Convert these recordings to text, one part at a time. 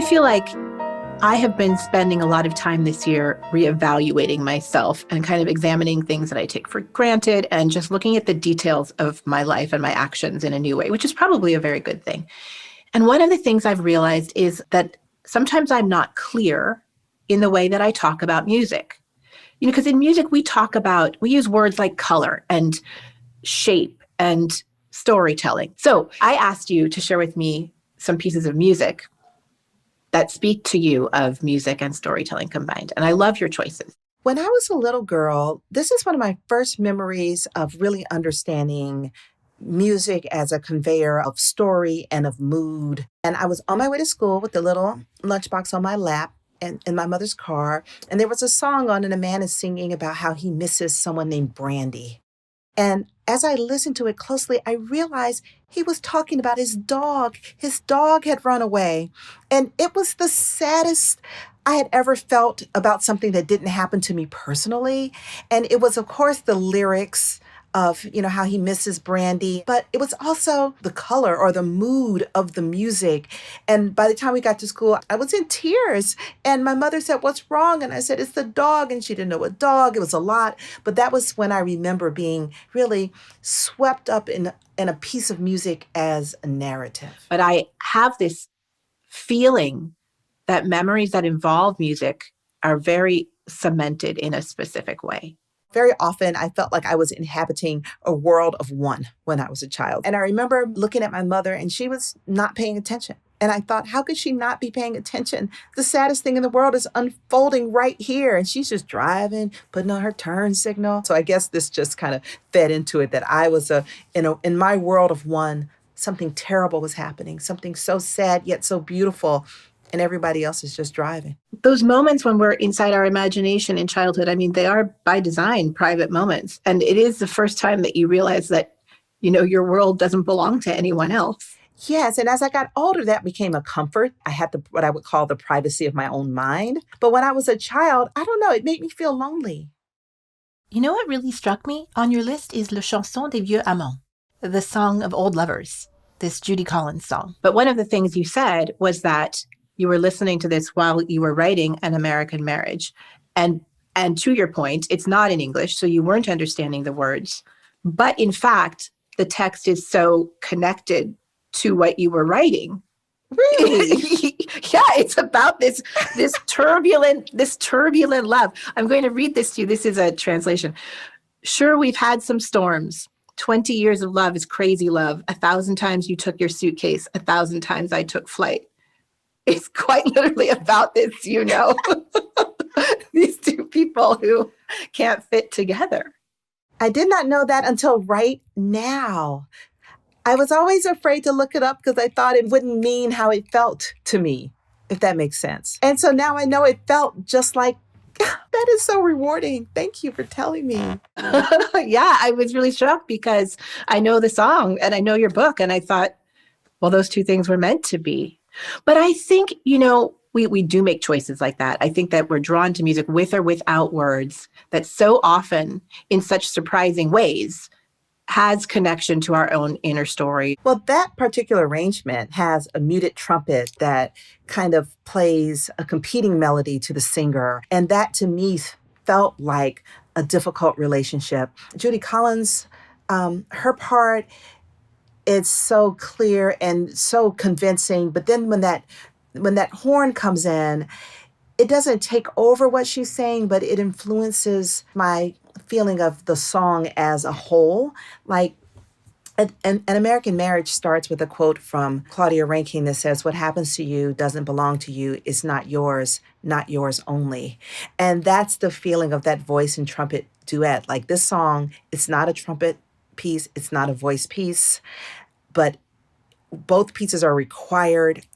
feel like I have been spending a lot of time this year reevaluating myself and kind of examining things that I take for granted and just looking at the details of my life and my actions in a new way, which is probably a very good thing. And one of the things I've realized is that sometimes I'm not clear in the way that I talk about music. You know, because in music, we use words like color and shape and storytelling. So I asked you to share with me some pieces of music that speak to you of music and storytelling combined. And I love your choices. When I was a little girl, this is one of my first memories of really understanding music as a conveyor of story and of mood. And I was on my way to school with the little lunchbox on my lap and in my mother's car. And there was a song on and a man is singing about how he misses someone named Brandy. And as I listened to it closely, I realized he was talking about his dog. His dog had run away. And it was the saddest I had ever felt about something that didn't happen to me personally. And it was, of course, the lyrics of, how he misses Brandy, but it was also the color or the mood of the music. And by the time we got to school, I was in tears. And my mother said, "What's wrong?" And I said, "It's the dog." And she didn't know what dog. It was a lot. But that was when I remember being really swept up in a piece of music as a narrative. But I have this feeling that memories that involve music are very cemented in a specific way. Very often, I felt like I was inhabiting a world of one when I was a child. And I remember looking at my mother and she was not paying attention. And I thought, how could she not be paying attention? The saddest thing in the world is unfolding right here. And she's just driving, putting on her turn signal. So I guess this just kind of fed into it that I was in my world of one, something terrible was happening, something so sad yet so beautiful. And everybody else is just driving. Those moments when we're inside our imagination in childhood, they are by design private moments. And it is the first time that you realize that, your world doesn't belong to anyone else. Yes. And as I got older, that became a comfort. I had what I would call the privacy of my own mind. But when I was a child, I don't know, it made me feel lonely. You know what really struck me on your list is Le Chanson des Vieux Amants, the song of old lovers, this Judy Collins song. But one of the things you said was that you were listening to this while you were writing An American Marriage. And to your point, it's not in English, so you weren't understanding the words. But in fact, the text is so connected to what you were writing. Really? Yeah, it's about this turbulent love. I'm going to read this to you. This is a translation. "Sure, we've had some storms. 20 years of love is crazy love. 1,000 times you took your suitcase. 1,000 times I took flight." It's quite literally about this, these two people who can't fit together. I did not know that until right now. I was always afraid to look it up because I thought it wouldn't mean how it felt to me, if that makes sense. And so now I know it felt just like, that is so rewarding. Thank you for telling me. Yeah, I was really shocked because I know the song and I know your book. And I thought, well, those two things were meant to be. But I think, we do make choices like that. I think that we're drawn to music with or without words that so often, in such surprising ways, has connection to our own inner story. Well, that particular arrangement has a muted trumpet that kind of plays a competing melody to the singer. And that to me felt like a difficult relationship. Judy Collins, her part, it's so clear and so convincing. But then when that horn comes in, it doesn't take over what she's saying, but it influences my feeling of the song as a whole. Like an American Marriage starts with a quote from Claudia Rankine that says, "What happens to you doesn't belong to you. It's not yours only." And that's the feeling of that voice and trumpet duet. Like this song, it's not a trumpet piece. It's not a voice piece, but both pieces are required.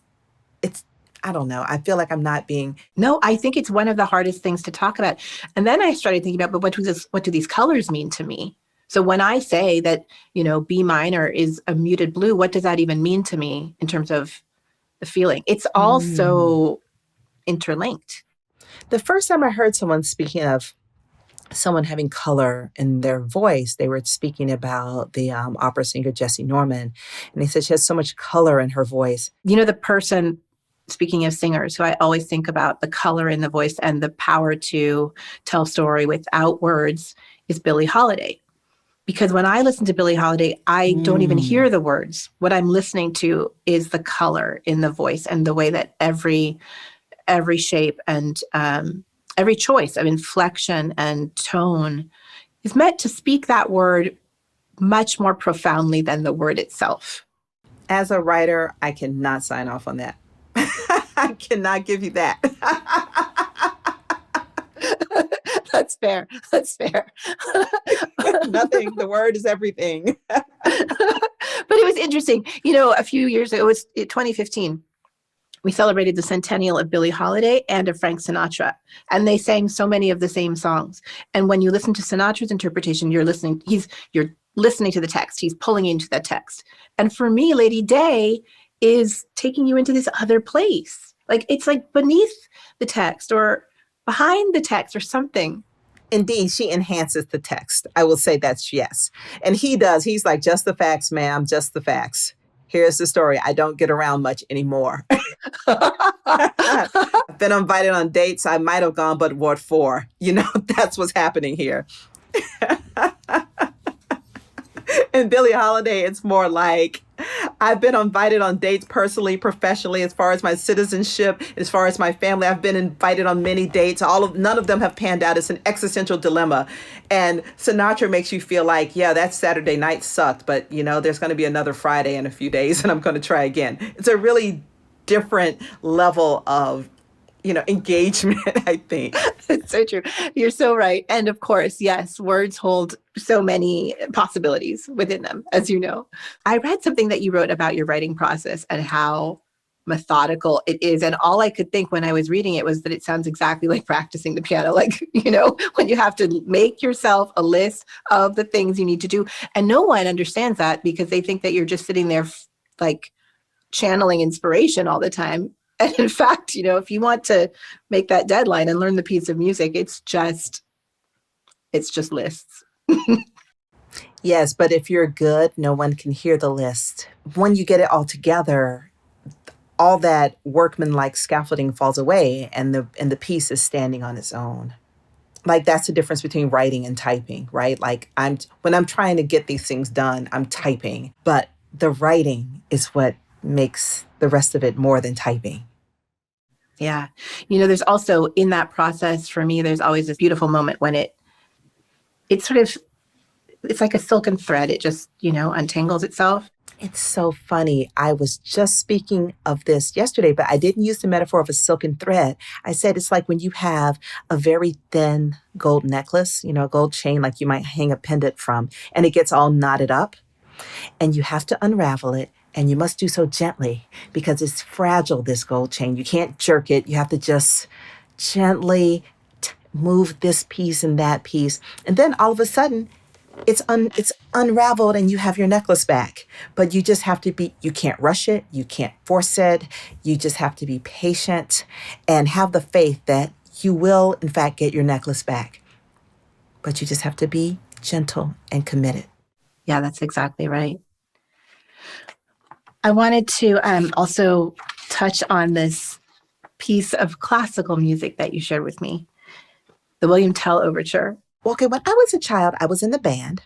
I don't know. I feel like I'm not being... No, I think it's one of the hardest things to talk about. And then I started thinking about, but what do these colors mean to me? So when I say that, B minor is a muted blue, what does that even mean to me in terms of the feeling? It's all so interlinked. The first time I heard someone speaking of someone having color in their voice, they were speaking about the opera singer Jessie Norman. And they said she has so much color in her voice. The person speaking of singers, who I always think about the color in the voice and the power to tell story without words is Billie Holiday. Because when I listen to Billie Holiday, I don't even hear the words. What I'm listening to is the color in the voice and the way that every shape and every choice of inflection and tone is meant to speak that word much more profoundly than the word itself. As a writer, I cannot sign off on that. I cannot give you that. That's fair. That's fair. Nothing. The word is everything. But it was interesting. You know, a few years ago, it was 2015. We celebrated the centennial of Billie Holiday and of Frank Sinatra, and they sang so many of the same songs. And when you listen to Sinatra's interpretation, you're listening to the text. He's pulling you into that text. And for me, Lady Day is taking you into this other place. Like it's like beneath the text or behind the text or something. Indeed, she enhances the text. I will say that's yes. And he does. He's like, just the facts, ma'am, just the facts. Here's the story. I don't get around much anymore. I've been invited on dates. I might have gone, but what for? You know, that's what's happening here. In Billie Holiday, it's more like I've been invited on dates personally, professionally, as far as my citizenship, as far as my family. I've been invited on many dates. None of them have panned out. It's an existential dilemma. And Sinatra makes you feel like, yeah, that Saturday night sucked, but you know, there's going to be another Friday in a few days and I'm going to try again. It's a really different level of, you know, engagement, I think. It's so true. You're so right. And of course, yes, words hold so many possibilities within them, as you know. I read something that you wrote about your writing process and how methodical it is. And all I could think when I was reading it was that it sounds exactly like practicing the piano. Like, you know, when you have to make yourself a list of the things you need to do. And no one understands that because they think that you're just sitting there like channeling inspiration all the time. And in fact, you know, if you want to make that deadline and learn the piece of music, it's just lists. Yes, but if you're good, no one can hear the list. When you get it all together, all that workman-like scaffolding falls away and the piece is standing on its own. Like that's the difference between writing and typing, right? Like when I'm trying to get these things done, I'm typing, but the writing is what makes the rest of it more than typing. Yeah. You know, there's also in that process for me, there's always this beautiful moment when it's like a silken thread. It just, you know, untangles itself. It's so funny. I was just speaking of this yesterday, but I didn't use the metaphor of a silken thread. I said it's like when you have a very thin gold necklace, you know, a gold chain like you might hang a pendant from, and it gets all knotted up, and you have to unravel it. And you must do so gently because it's fragile, this gold chain. You can't jerk it. You have to just gently move this piece and that piece. And then all of a sudden, it's unraveled and you have your necklace back. But you just have to you can't rush it. You can't force it. You just have to be patient and have the faith that you will, in fact, get your necklace back. But you just have to be gentle and committed. Yeah, that's exactly right. I wanted to also touch on this piece of classical music that you shared with me, the William Tell Overture. Okay, when I was a child, I was in the band.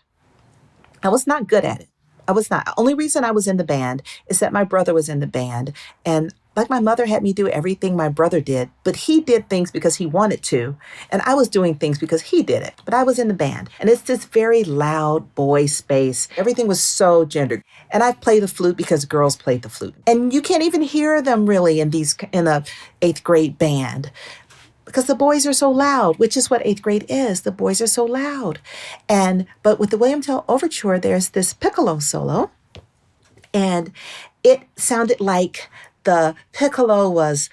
I was not good at it. I was not. The only reason I was in the band is that my brother was in the band. And like my mother had me do everything my brother did, but he did things because he wanted to. And I was doing things because he did it. But I was in the band. And it's this very loud boy space. Everything was so gendered. And I played the flute because girls played the flute. And you can't even hear them really in a 8th grade band because the boys are so loud, which is what 8th grade is. The boys are so loud. But with the William Tell Overture, there's this piccolo solo. And it sounded like the piccolo was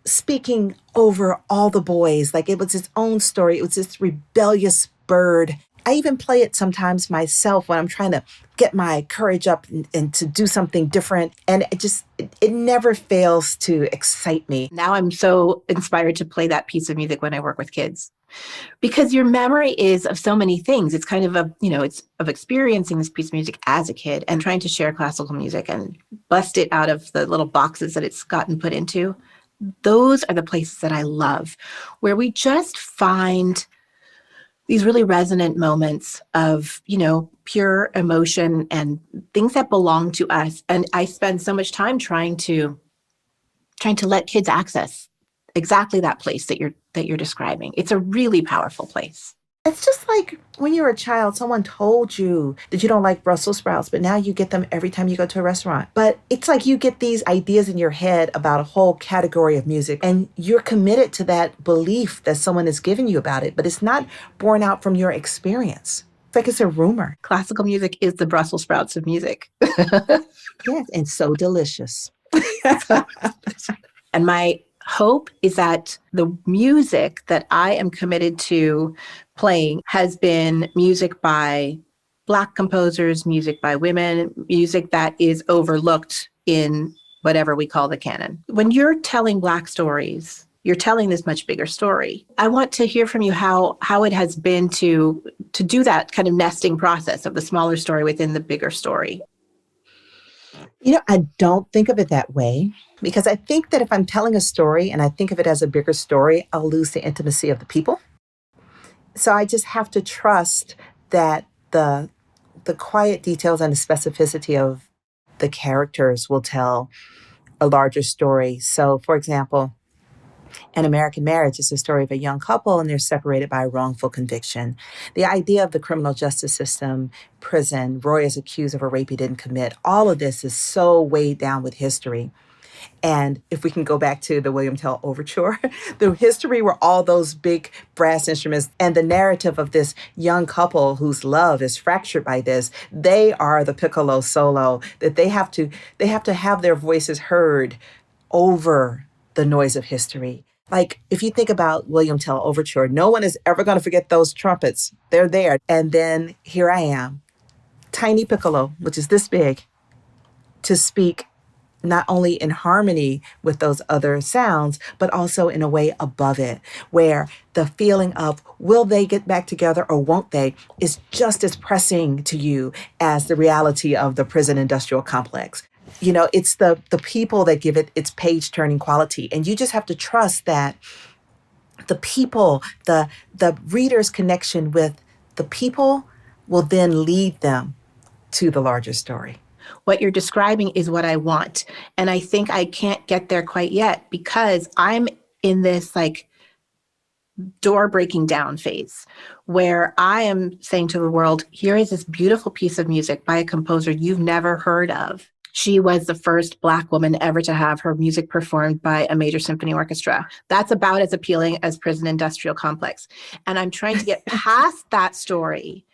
speaking over all the boys, like it was its own story. It was this rebellious bird. I even play it sometimes myself when I'm trying to get my courage up and to do something different. And it never fails to excite me. Now I'm so inspired to play that piece of music when I work with kids. Because your memory is of so many things. It's kind of it's of experiencing this piece of music as a kid and trying to share classical music and bust it out of the little boxes that it's gotten put into. Those are the places that I love, where we just find these really resonant moments of, pure emotion and things that belong to us. And I spend so much time trying to let kids access exactly that place that you're describing. It's a really powerful place. It's just like when you were a child, someone told you that you don't like Brussels sprouts, but now you get them every time you go to a restaurant. But it's like you get these ideas in your head about a whole category of music, and you're committed to that belief that someone is giving you about it, but it's not born out from your experience. It's like it's a rumor. Classical music is the Brussels sprouts of music. Yes, and so delicious. And my hope is that the music that I am committed to playing has been music by Black composers, music by women, music that is overlooked in whatever we call the canon. When you're telling Black stories, you're telling this much bigger story. I want to hear from you how it has been to do that kind of nesting process of the smaller story within the bigger story. I don't think of it that way because I think that if I'm telling a story and I think of it as a bigger story, I'll lose the intimacy of the people. So I just have to trust that the quiet details and the specificity of the characters will tell a larger story. So, for example, An American Marriage is the story of a young couple and they're separated by a wrongful conviction. The idea of the criminal justice system, prison, Roy is accused of a rape he didn't commit. All of this is so weighed down with history. And if we can go back to the William Tell Overture, the history were all those big brass instruments and the narrative of this young couple whose love is fractured by this. They are the piccolo solo that they have to have their voices heard over the noise of history. Like, if you think about William Tell Overture, no one is ever going to forget those trumpets. They're there. And then here I am, tiny piccolo, which is this big, to speak not only in harmony with those other sounds, but also in a way above it, where the feeling of will they get back together or won't they is just as pressing to you as the reality of the prison industrial complex. It's the people that give it its page-turning quality. And you just have to trust that the people, the reader's connection with the people will then lead them to the larger story. What you're describing is what I want. And I think I can't get there quite yet because I'm in this door breaking down phase where I am saying to the world, here is this beautiful piece of music by a composer you've never heard of. She was the first Black woman ever to have her music performed by a major symphony orchestra. That's about as appealing as Prison Industrial Complex. And I'm trying to get past that story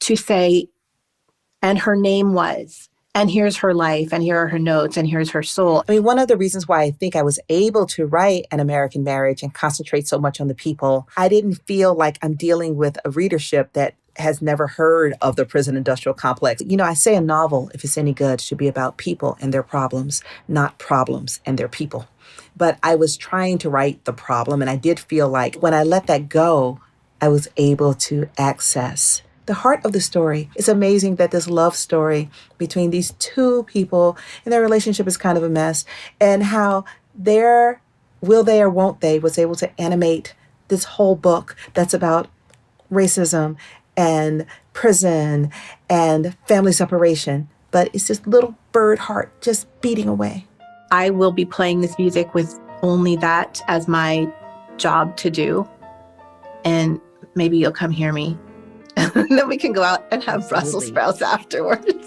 to say, and her name was, and here's her life, and here are her notes, and here's her soul. I mean, one of the reasons why I think I was able to write An American Marriage and concentrate so much on the people, I didn't feel like I'm dealing with a readership that has never heard of the prison industrial complex. I say a novel, if it's any good, should be about people and their problems, not problems and their people. But I was trying to write the problem, and I did feel like when I let that go, I was able to access the heart of the story. It's amazing that this love story between these two people and their relationship is kind of a mess, and how their will they or won't they was able to animate this whole book that's about racism and prison and family separation. But it's this little bird heart just beating away. I will be playing this music with only that as my job to do. And maybe you'll come hear me. And then we can go out and have Brussels sprouts afterwards.